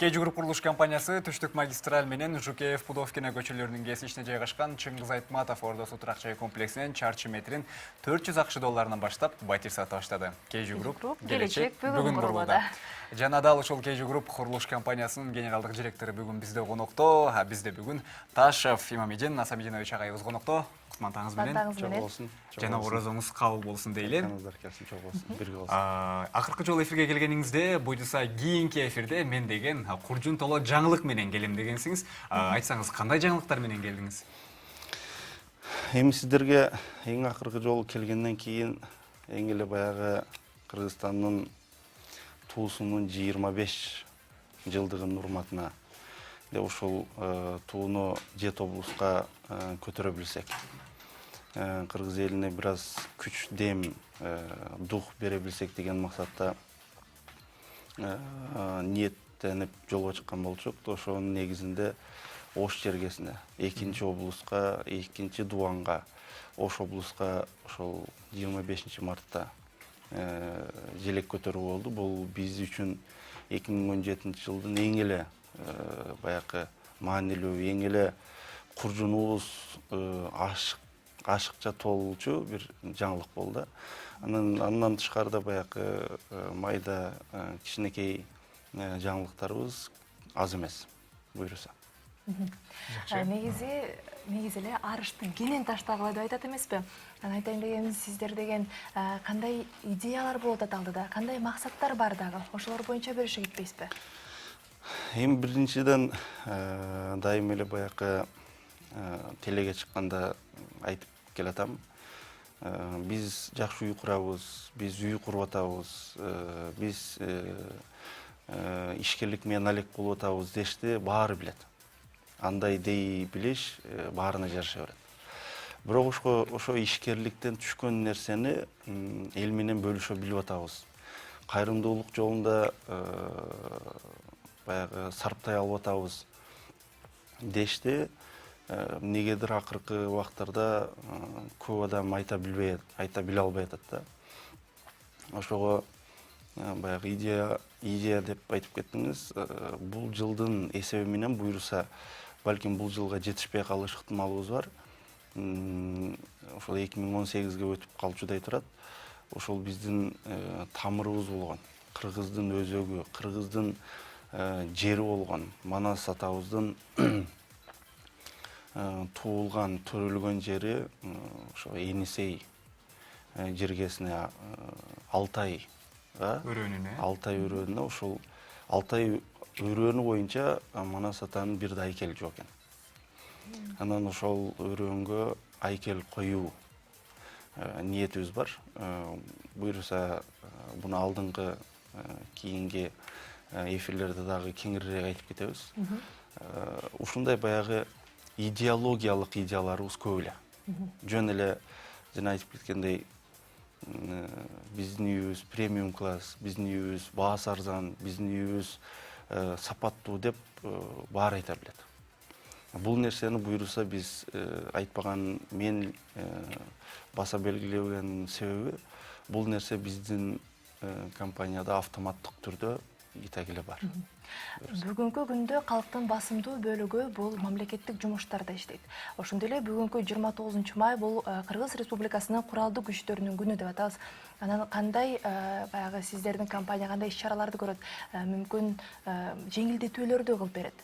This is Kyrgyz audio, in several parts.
Кежи Груп курулуш компаниясы Түштүк магистраль менен Жукеев Пудовкина көчөлөрүнүн кесишине жайгашкан Чыңгыз Айтматов ордосу турак жай комплексинен чарчы метрин 400 акчы долларынан баштап батир сата баштады. Кежи Груп келечек бүгүн курулууда. Жана дал ушул Кежи Груп курулуш компаниясынын генералдык директору бүгүн бизде конокто, бизде бүгүн Ташев Имамидин Насамидинович агайыбыз конокто. Кутмантаңыз менен. Жана орозоңуз кабыл болсун дейли. Акыркы жолу эфирге келгениңизде буйдуса кийинки эфирде мен деген куржун толо жаңылык менен келем дегенсиңиз. Айтсаңыз кандай жаңылыктар менен келдиңиз? Эми сиздерге эң акыркы жолу келгенден кийин эң эле баягы Кыргызстандын туусунун 25 жылдыгынын урматына ошол тууну Жет облуска көтөрө билсек, кыргыз элине бир аз күч, дем, дух бере билсек деген максатта ниеттенип жолго чыккан болчук. Ошонун негизинде Ош жергесине, 2-облуска, 2-Дубанга, Ош облуска ошол 25 мартта желек көтөрүү болду. Бул биз үчүн 2017 жылдын эң эле баягы маанилүү, эң эле куржунубуз ашыкча толчу бир жаңылык болду. Андан тышкарыда баягы майда кичинекей жаңылыктарыбыз аз эмес, буйруса. Негизи эле арышты кенен таштагыла деп айтат эмеспи? Айтайын дегеним, сиздер деген кандай идеялар болуп аталды, кандай максаттар бар дагы? Ошолор боюнча бөлүшө кетпейсизби? Эми биринчиден дайым эле баягы телеге чыкканда айтып келатам. Биз жакшы үй курабыз, биз үй куруп атабыз, биз ишкерлик менен алек болуп атабыз дешти, баары билет. Андай дей билиш баарына жараша берет. Бирок ошо ишкерликтен түшкөн нерсени эл менен бөлүшө билип атабыз. Кайрымдуулук жолунда баягы сарптай алып атабыз дешти. Негедир акыркы убактарда көп адам айта биле албай атат да. Ошого баягы идея деп айтып кеттиңиз. Бул жылдын эсеби менен буйруса балким бул жылга жетишпей калыш ыктымалыбыз бар. Ошол 2018ге өтүп калчудай турат. Ошол биздин тамырыбыз болгон, кыргыздын өзөгү, кыргыздын жери болгон Манас атабыздын туулган, төрөлгөн жери ошо Енисей жергесине Алтай өрөөнүнө, ошол Алтай өрөөнү боюнча Манас атанын бир да айкели жок экен. Анан ошол өрөөнгө айкел коюу ниетибиз бар. Буйруса буну алдыңкы кийинки эфирлерде дагы кеңирээк айтып кетебиз. Ушундай баягы идеологиялык идеяларыбыз көп эле. Жөн эле жана айтып кеткендей, биздин үйүбүз премиум класс, биздин үйүбүз баасы арзан, биздин үйүбүз сапаттуу деп баары айта билет. Бул нерсени буйруса биз айтпаган, мен баса белгилеген себеби бул нерсе биздин компанияда автоматтык түрдө итегиле бар. Бүгүнкү күндө калктын басымдуу бөлүгү бул мамлекеттик жумуштарда иштейт. Ошондой эле бүгүнкү 29 май бул Кыргыз Республикасынын куралдуу күчтөрүнүн күнү деп атабыз. Анан кандай баягы сиздердин компания кандай иш-чараларды көрөт, мүмкүн жеңилдетүүлөрдү кылып берет?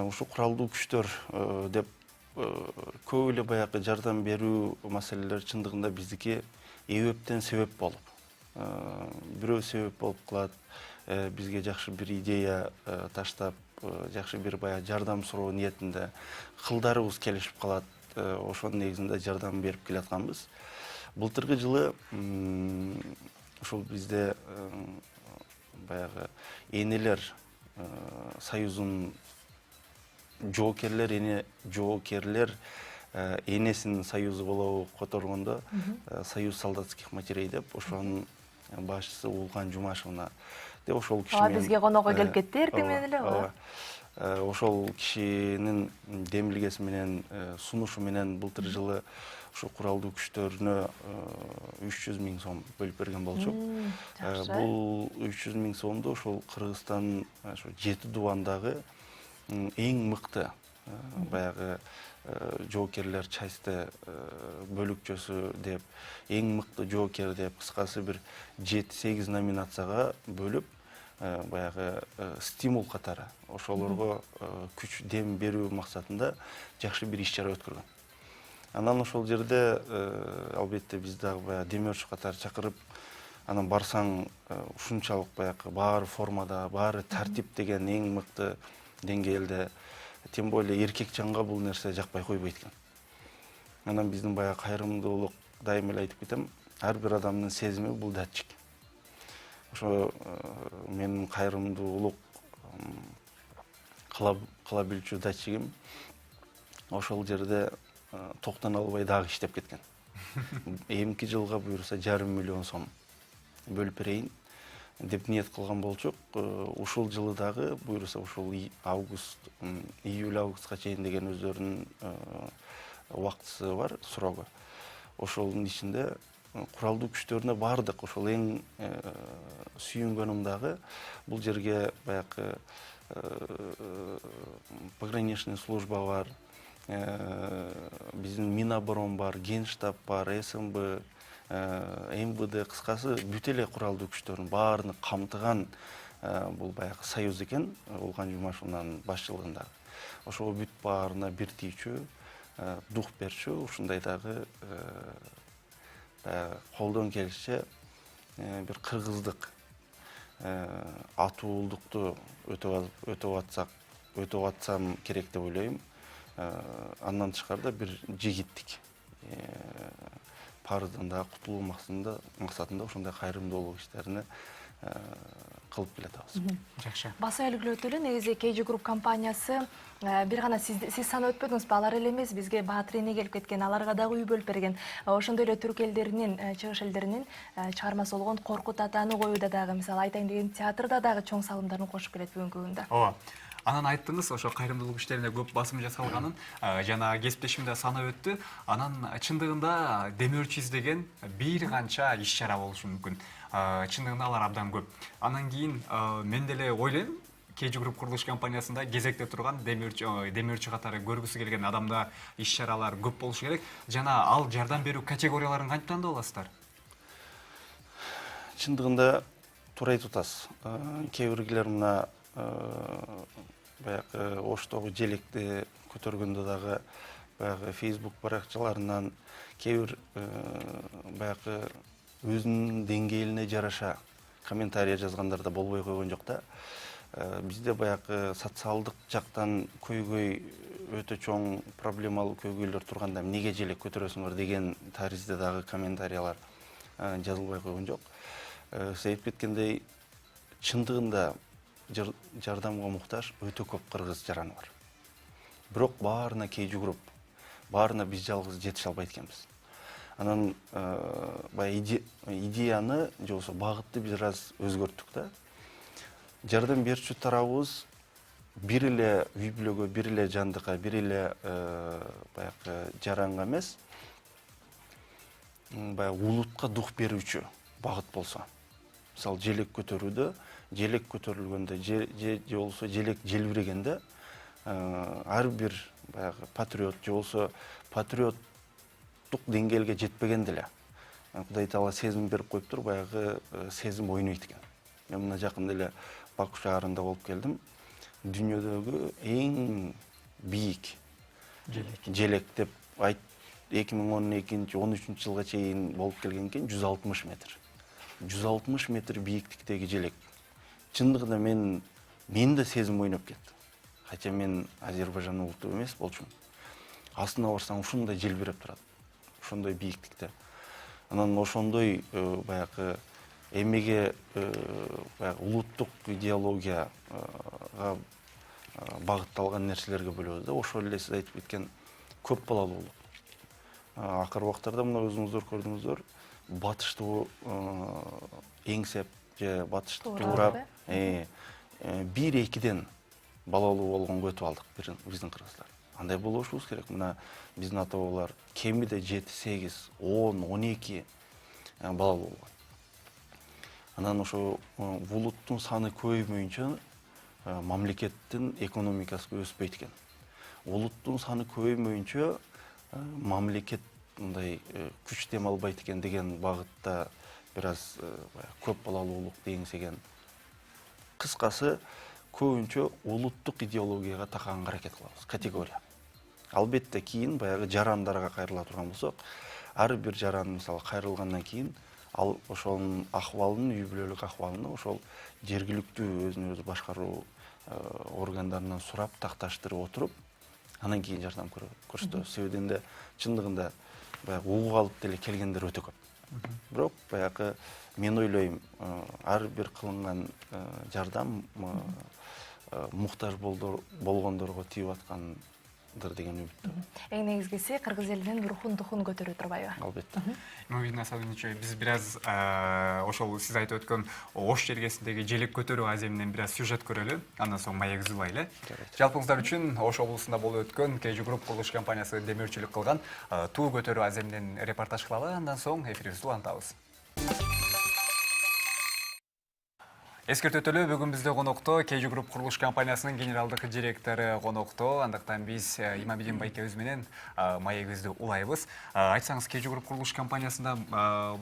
Ушу куралдуу күчтөр деп көп эле баягы жардам берүү маселелери чындыгында биздики эбептен себеп болуп. Бирөө себеп болуп калат, бизге жакшы бир идея таштап, жакшы бир баягы жардам суроо ниетинде кылдарыбыз келишип калат. Ошонун негизинде жардам берип келатканбыз. Былтыркы жылы ушул бизде баягы энелер союзунун жоокерлер энесинин союзу болобу которгондо Союз солдатских матерей деп ошонун башчысы Улган Жумашевна деп ошол киши менен бизге конокко келип кетти эртең менен эле. ошол кишинин демилгеси менен, сунушу менен былтыр жылы ушу куралдуу күчтөрүнө 300 000 сом бөлүп берген болчук. Бул 300 000 сомду ошол Кыргызстан ошо 7 дубандагы эң мыкты баягы жоокерлер части бөлүкчөсү деп, эң мыкты жоокер деп кыскасы бир 7-8 номинацияга бөлүп, баягы стимул катары ошолорго күч дем берүү максатында жакшы бир иш-чара өткөргөн. Анан ошол жерде албетте биз дагы баягы демөөрчү катары чакырып, анан барсаң ушунчалык баягы баары формада, баары тартип деген эң мыкты деңгээлде, тем более эркек жанга бул нерсе жакпай койбойт экен. Анан биздин баягы кайрымдуулук, дайыма эле айтып кетем, ар бир адамдын сезими бул датчик. Ошо менин кайрымдуулук кыла билчү датчигим ошол жерде токтон албай дагы иштеп кеткен. Эмки жылга буюрса 5,5 миллион сом бөлүп берейин деп ниет кылган болчук. Ушул жылы дагы буюрса ушул июль-августка чейин деген өздөрүнүн убактысы бар, срогу. Ошонун ичинде куралдуу күчтөрүнө бардык. Ошол эң сүйүнгөнүм дагы бул жерге баягы пограничный служба бар, биздин Миноборон бар, Генштаб бар, СМБ, МВД, кыскасы бүт эле куралдуу күчтөрдүн баарын камтыган бул баягы союз экен, Улган Жумашевнун башчылыгында. Ошого бүт баарына бир тийчү, дух берчү, ушундай дагы колдон келишче бир кыргыздык атуулукту өтөп атсам керек деп ойлойм. Андан тышкарда бир жигиттик парыздан дагы кутулуу максатында ошондой кайрымдуулук иштерине кылып келатабыз. Жакшы. Баса белгилеп эле негизи KG Group компаниясы бир гана сиз санап өтпөдүңүзбү, алар эле эмес, бизге баатыр эне келип кеткен, аларга дагы үй бөлүп берген. Ошондой эле түрк элдеринин, чыгыш элдеринин чыгармасы болгон Коркут атаны коюуда дагы, мисалы айтайын деген театрда дагы чоң салымдарын кошуп келет бүгүнкү күндө. Ооба. Анан айттыңыз, ошо кайрымдуулук иштерине көп басым жасалганын, жана кесиптешимде санап өттү. Анан чындыгында демөөрчү издеген бир канча иш-чара болушу мүмкүн. Чындыгында алар абдан көп. Анан кийин мен деле ойлойм, KG Group курулуш компаниясында кезекте турган демөөрчү катары көргүсү келген адамда иш-чаралар көп болушу керек. Жана ал жардам берүү категорияларын кантип тандап аласыздар? Чындыгында туура айтып атасыз. Кээ биргилер мына баягы Оштогу желекти көтөргөндө дагы баягы Facebook баракчаларынан кээ бир баягы өзүнүн деңгээлине жараша комментарий жазгандар да болбой койгон жок да. Бизде баягы социалдык жактан көйгөй өтө чоң проблемалуу көйгөйлөр турганда эмнеге желек көтөрөсүңөр деген таризде дагы комментариялар жазылбай койгон жок. Сиз айтып кеткендей, чындыгында жардамга муктаж өтө көп кыргыз жараны бар. Бирок баарына KG Group, баарына биз жалгыз жетише албайт экенбиз. Анан баягы идеяны же болбосо багытты бир аз өзгөрттүк да. Жардам берүүчү тарабыбыз бир эле үй бүлөгө, бир эле жандыкка, бир эле баягы жаранга эмес, баягы улутка дух берүүчү багыт болсо. Мисалы желек көтөрүүдө, желек көтөрүлгөндө же болбосо желек желбирегенде ар бир баягы патриот же болбосо патриоттук деңгээлге жетпеген деле Кудай Таала сезим берип коюптур, баягы сезим ойнойт экен. Мен мына жакында эле Баку шаарында болуп келдим. Дүйнөдөгү эң бийик желек деп 2012-13 жылга чейин болуп келген экен, 160 метр. 160 метр бийиктиктеги желек. Чындыгында мен да сезим ойноп кетти. Хотя мен Азербайжан улуттуу эмес болчумун. Астына барсаң ушундай желбиреп турат. Ошондой бийиктикте. Анан ошондой баягы эмеге баягы улуттук идеологияга багытталган нерселерге бөлөбүз да. Ошол эле сиз айтып кеткен көп балалуулук. Акыркы убактарда мына өзүңүздөр көрдүңүздөр, батышты эңсеп же батышты туурап 1-2-ден балалуу болгонго өтүп алдык биздин кыргыздар. Андай болушубуз керек. Мына биздин ата бабалар кемиде 7, 8, 10, 12 балалуу болгон. Анан ошо улуттун саны көбөймөйүнчө мамлекеттин экономикасы өспөйт экен. Улуттун саны көбөймөйүнчө мамлекет мындай күч дем албайт экен деген багытта бир аз көп балалуулук деңсеген. Кыскасы, көбүнчө улуттук идеологияга такаганга аракет кылабыз, категория. Албетте кийин баягы жарандарга кайрыла турган болсок, ар бир жаран мисалы кайрылгандан кийин ал ошонун акыбалын, үй бүлөлүк акыбалын ошол жергиликтүү өзүн өзү башкаруу органдарынан сурап, такташтырып отуруп, анан кийин жардам көрсөтөбүз. Себебинде чындыгында баягы угуп алып деле келгендер өтө көп. Бирок баягы мен ойлойм, ар бир кылынган жардам муктаж болгондорго тийип аткандыр деген үмүттөмүн. Эң негизгиси кыргыз элинин рухун духун көтөрүү турбайбы? Албетте. Мобилина Сабинович, биз бир аз ошол сиз айтып өткөн Ош жергесиндеги желек көтөрүү аземинен бир аз сюжет көрөлү, андан соң маек үзүлайлы. Жалпыңыздар үчүн Ош облусунда болуп өткөн KG Group курулуш компаниясы демөөрчүлүк кылган туу көтөрүү аземинен репортаж кылалы, андан соң эфирибизди улантабыз. Эскертүү өтөлү, бүгүн бизде конокто KG Group курулуш компаниясынын генералдык директору конокто. Андыктан биз Имамидин байкебиз менен маегибизди улайбыз. Айтсаңыз, KG Group курулуш компаниясында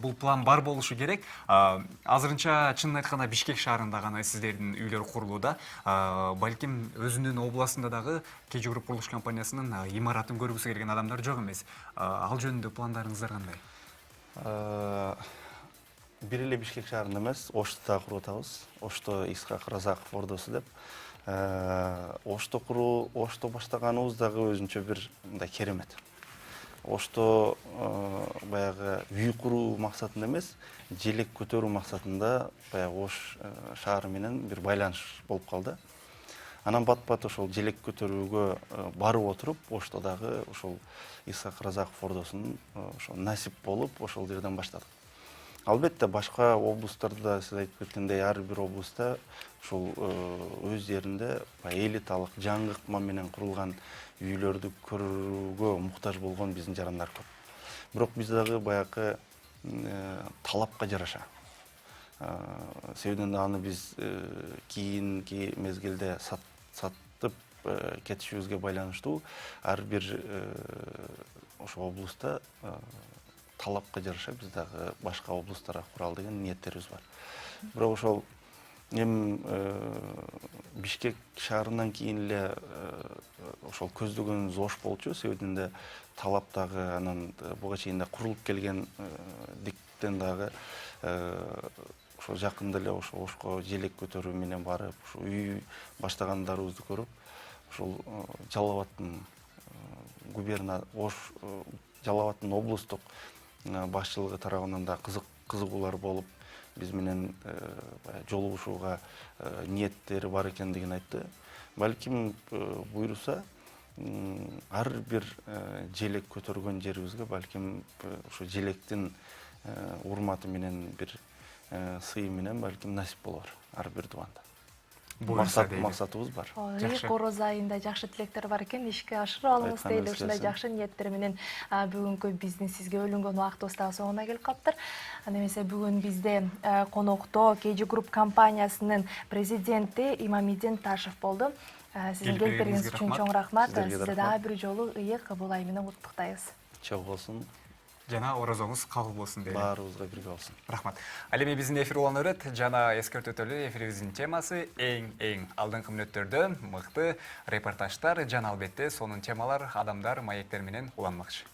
бул план бар болушу керек. Азырынча чынын айтканда Бишкек шаарында гана сиздердин үйлөр курулууда. Балким өзүнүн областында дагы KG Group курулуш компаниясынын имаратын көргүсү келген адамдар жок эмес. Ал жөнүндө пландарыңыздар кандай? Бир эле Бишкек шаарында эмес, Ошто да куруп атабыз. Ошто Исхак Разаков ордосу деп. Ошто баштаганыбыз дагы өзүнчө бир мындай керемет. Ошто баягы үй куруу максатында эмес, желек көтөрүү максатында баягы Ош шаары менен бир байланыш болуп калды. Анан бат-бат ошол желек көтөрүүгө барып отуруп, Оштодагы ошол Исхак Разаков ордосун ошол насип болуп, ошол жерден баштадык. Албетте башка облустарда сиз айтып кеткендей ар бир облуста ушул өз жеринде элиталык жаңы ыкма менен курулган үйлөрдү көрүүгө муктаж болгон биздин жарандар көп. Бирок биз дагы баягы талапка жараша себебинде аны биз кийинки мезгилде сатып кетишибизге байланыштуу ар бир ошол облуста талапка жараша биз дагы башка облустарга куралы деген ниеттерибиз бар. Бирок ошол Бишкек шаарынан кийин эле ошол көздөгөнүбүз Ош болчу, себебинде талап дагы анан буга чейин да курулуп келген диктен дагы ошол жакында эле ошо Ошко желек көтөрүү менен барып, ошо үй баштагандарыбызды көрүп, ошол Жалал Абадтын Жалал Абадтын облустук башчылыгы тарабынан да кызыгуулар болуп, биз менен жолугушууга ниеттери бар экендигин айтты. Балким буйруса, ар бир желек көтөргөн жерибизге балким ошо желектин урматы менен бир сый менен балким насип болор ар бир дубанда. Максатыбыз бар. Короз айында жакшы тилектер бар экен, ишке ашырып алыңыз дейли. Ушундай жакшы ниеттер менен бүгүнкү биздин сизге бөлүнгөн убактыбыз дагы соңуна келип калыптыр. Анда эмесе бүгүн бизде конокто KG Group компаниясынын президенти Имамидин Ташев болду. Сиздин келиңиз үчүн чоң рахмат. Сизди дагы бир жолу ыйык кабыл ай менен куттуктайбыз. Чоң болсун. Жана оразоңуз кабыл болсун дейли. Баарыбызга бирге болсун. Рахмат. Ал эми биздин эфир уланып берет. Жана эскертүү өтөлү, эфирибиздин темасы эң алдыңкы мүнөттөрдө мыкты репортаждар жана албетте сонун темалар, адамдар, маектер менен уланмакчы.